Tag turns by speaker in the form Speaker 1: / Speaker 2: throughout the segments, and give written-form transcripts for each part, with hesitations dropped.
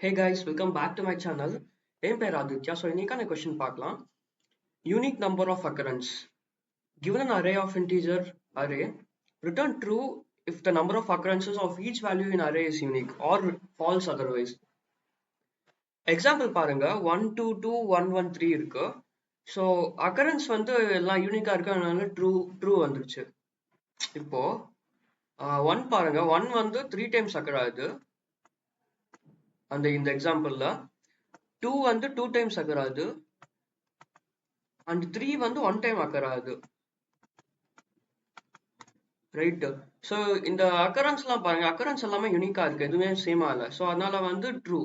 Speaker 1: Hey guys, welcome back to my channel. என் பேர் Aditya. So இன்னைக்கான question பார்க்கலாம். Unique number of occurrence. Given an array of integer array, return true if the number of occurrences of each value in array is unique or false otherwise. Example பாருங்க 1 2 2 1 1 3 இருக்கு. So occurrence வந்து எல்லாம் யூனிக்கா இருக்கு, அதனால true வந்துருச்சு. இப்போ 1 பாருங்க, 1 வந்து 3 டைம்ஸ் அக்கர் ஆகுது. இந்த எக்ஸாம்பிள்ல 2 வந்து 2 டைம்ஸ் அக்கர் ஆகுது அண்ட் 3 வந்து 1 டைம் அக்கர் ஆகுது. ரைட். ஸோ இந்த அக்கரன்ஸ்லாம் பாருங்க, அக்கரன்ஸ் எல்லாமே யூனிக்கா இருக்கு, எதுவுமே சேமா இல்லை. ஸோ அதனால வந்து ட்ரூ.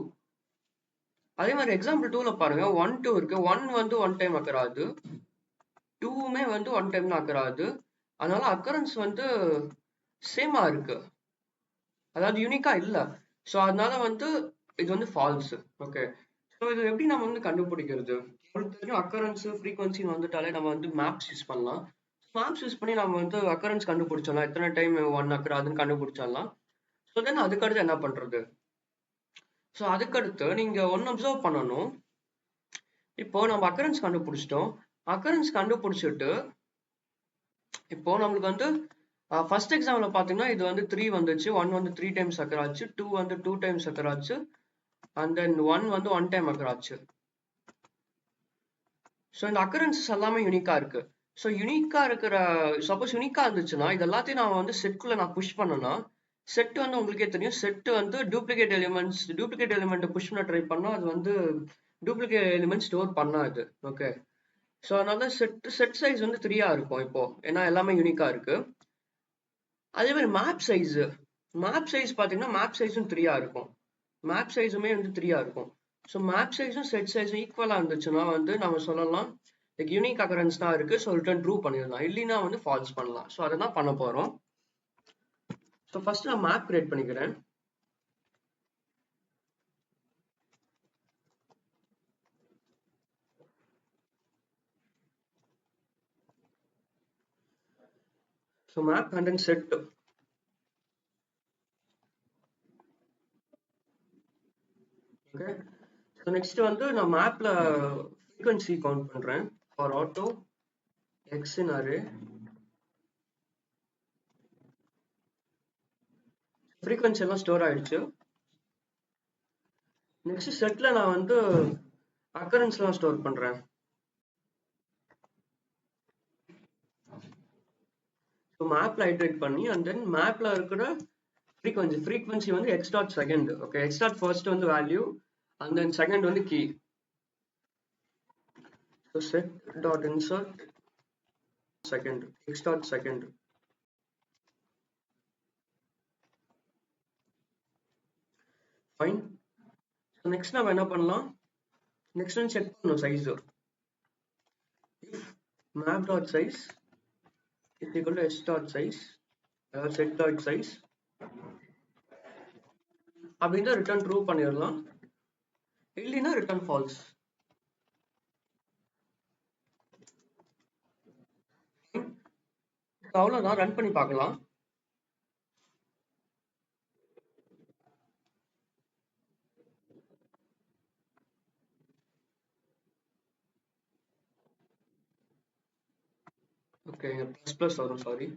Speaker 1: அதே மாதிரி எக்ஸாம்பிள் 2ல பாருங்க 1 2 இருக்கு. 1 வந்து 1 டைம் அக்கர் ஆகுது, 2மே வந்து 1 டைம் தான் அக்கர் ஆகுது. அதனால அக்கரன்ஸ் வந்து சேமா இருக்கு, அதாவது யூனிக்கா இல்லை. ஸோ அதனால வந்து இது வந்து ஃபால்ஸ். ஓகே. ஸோ இது எப்படி நம்ம வந்து கண்டுபிடிக்கிறது? உங்களுக்கு தெரியும் அக்கரன்ஸ் ஃப்ரீக்வன்சின்னு வந்துட்டாலே நம்ம வந்து மேப்ஸ் யூஸ் பண்ணலாம். மேப்ஸ் யூஸ் பண்ணி நம்ம வந்து அக்கரன்ஸ் கண்டுபிடிச்சிடலாம், எத்தனை டைம் 1 அக்கர் ஆகுதுன்னு கண்டுபிடிச்சிடலாம். ஸோ தென் அதுக்கடுத்து என்ன பண்றது? ஸோ அதுக்கடுத்து நீங்க ஒன்று அப்சர்வ் பண்ணணும். இப்போ நம்ம அக்கரன்ஸ் கண்டுபிடிச்சிட்டோம். அக்கரன்ஸ் கண்டுபிடிச்சிட்டு இப்போ நம்மளுக்கு வந்து ஃபர்ஸ்ட் எக்ஸாம்பிள் பார்த்தீங்கன்னா இது வந்து 3 வந்துச்சு, 1 வந்து 3 டைம்ஸ் அக்கர் ஆச்சு, 2 வந்து 2 டைம்ஸ் அக்கர் ஆச்சு, அண்ட் தென் 1 வந்து 1 டைம் அக்கர் ஆச்சு. ஸோ இந்த அக்கரன்சஸ் எல்லாமே யூனிக்கா இருக்கு. ஸோ யூனிக்கா இருக்கிற, சப்போஸ் யூனிக்கா இருந்துச்சுன்னா இது எல்லாத்தையும் நான் வந்து செட்குள்ள நான் புஷ் பண்ணனா, செட் வந்து உங்களுக்கே தெரியும், செட் வந்து டூப்ளிகேட் எலிமெண்ட் புஷ் பண்ண ட்ரை பண்ணா அது வந்து டூப்ளிகேட் எலிமெண்ட் ஸ்டோர் பண்ணாது. ஓகே. ஸோ அதனால செட் சைஸ் வந்து 3 இருக்கும் இப்போ, ஏன்னா எல்லாமே யூனிக்கா இருக்கு. அதே மாதிரி மேப் சைஸ் பார்த்தீங்கன்னா மேப் சைஸும் 3 இருக்கும். மேப் சைஸுமே வந்து 3 இருக்கும். ஸோ மேப் சைஸும் செட் சைஸும் ஈக்குவலா இருந்துச்சுன்னா வந்து நம்ம சொல்லலாம் லைக் யூனிக் அக்கரன்ஸ் தான் இருக்கு, ஸோ ரிட்டர்ன் ட்ரூ பண்ணிடலாம், இல்லைன்னா வந்து ஃபால்ஸ் பண்ணலாம். ஸோ அதை தான் பண்ண போறோம். ஸோ ஃபர்ஸ்ட் நான் மேப் கிரியேட் பண்ணிக்கிறேன். So map and then set. Okay. So next வந்து நான் மேப்ல ஃப்ரீக்வன்சி கவுண்ட் பண்றேன் for auto x in array. Frequency எல்லாம் ஸ்டோர் ஆயிடுச்சு. நெக்ஸ்ட் செட்ல நான் வந்து அக்கரன்ஸ்லாம் ஸ்டோர் பண்றேன். ஸோ மேப்ல ஐட்ரேட் பண்ணி அண்ட் தென் மேப்ல இருக்கிற ஃப்ரீக்வன்சி வந்து x dot second. Okay. X dot first வந்து வேல்யூ அண்ட் தென் செகண்ட் வந்து key. So set dot insert second, X dot second. Fine. So next நம்ம என்ன பண்ணலாம், நெக்ஸ்ட் வந்து செக் பண்ணணும் size. If map dot size is equal to s dot size, அதாவது set dot size அப்படின்னா return true பண்ணிடலாம், இல்லைன்னா ரிட்டர்ன் ஃபால்ஸ். அவ்வளோதான், ரன் பண்ணி பார்க்கலாம். ஓகே, ப்ளஸ் வரும், சாரி.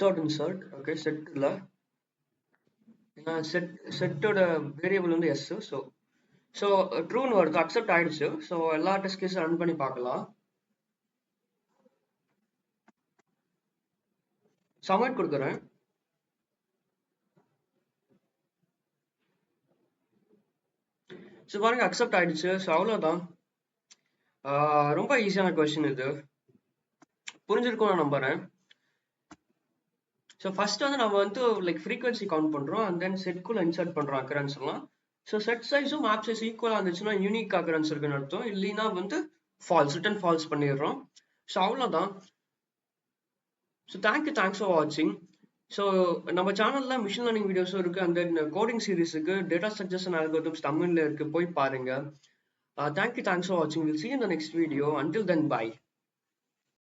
Speaker 1: Dot insert. ஓகே. செட்ல செட்டோட வேரியபிள் வந்து எஸ். ஸோ ட்ரூன்னு வருது, அக்செப்ட் ஆயிடுச்சு. ஸோ எல்லா டெஸ்ட் கேஸும் ரன் பண்ணி பார்க்கலாம். சப்மிட் கொடுக்குறேன். ஸோ பாருங்க அக்செப்ட் ஆயிடுச்சு. ஸோ அவ்வளோதான். ரொம்ப ஈஸியான கொஸ்டின் இது, புரிஞ்சிருக்கும் நான் நம்புறேன். ஸோ ஃபர்ஸ்ட் வந்து நம்ம வந்து லைக் ஃப்ரீக்வன்சி கவுண்ட் பண்றோம் அண்ட் தென் செட்குள்ள இன்சர்ட் பண்றோம் அக்கரன்ஸ் எல்லாம். ஸோ செட் சைஸும் மேப் சைஸ் ஈக்குவலா இருந்துச்சுன்னா யூனிக் அக்கரன்ஸ் இருக்குன்னு அர்த்தம், இல்லைன்னா வந்து ஃபால்ஸ், ரிட்டர்ன் ஃபால்ஸ் பண்ணிடுறோம். ஸோ அவ்வளோதான். ஸோ தேங்க்ஸ் ஃபார் வாட்சிங். ஸோ நம்ம சேனல்ல மிஷின் லேர்னிங் வீடியோஸும் இருக்கு அண்ட் தென் கோடிங் சீரிஸுக்கு டேட்டா ஸ்ட்ரக்சர்ஸ் அண்ட் அல்காரிதம்ஸ் தமிழ்ல இருக்கு, போய் பாருங்க. Thanks for watching. We'll see you in the next video. Until then, bye.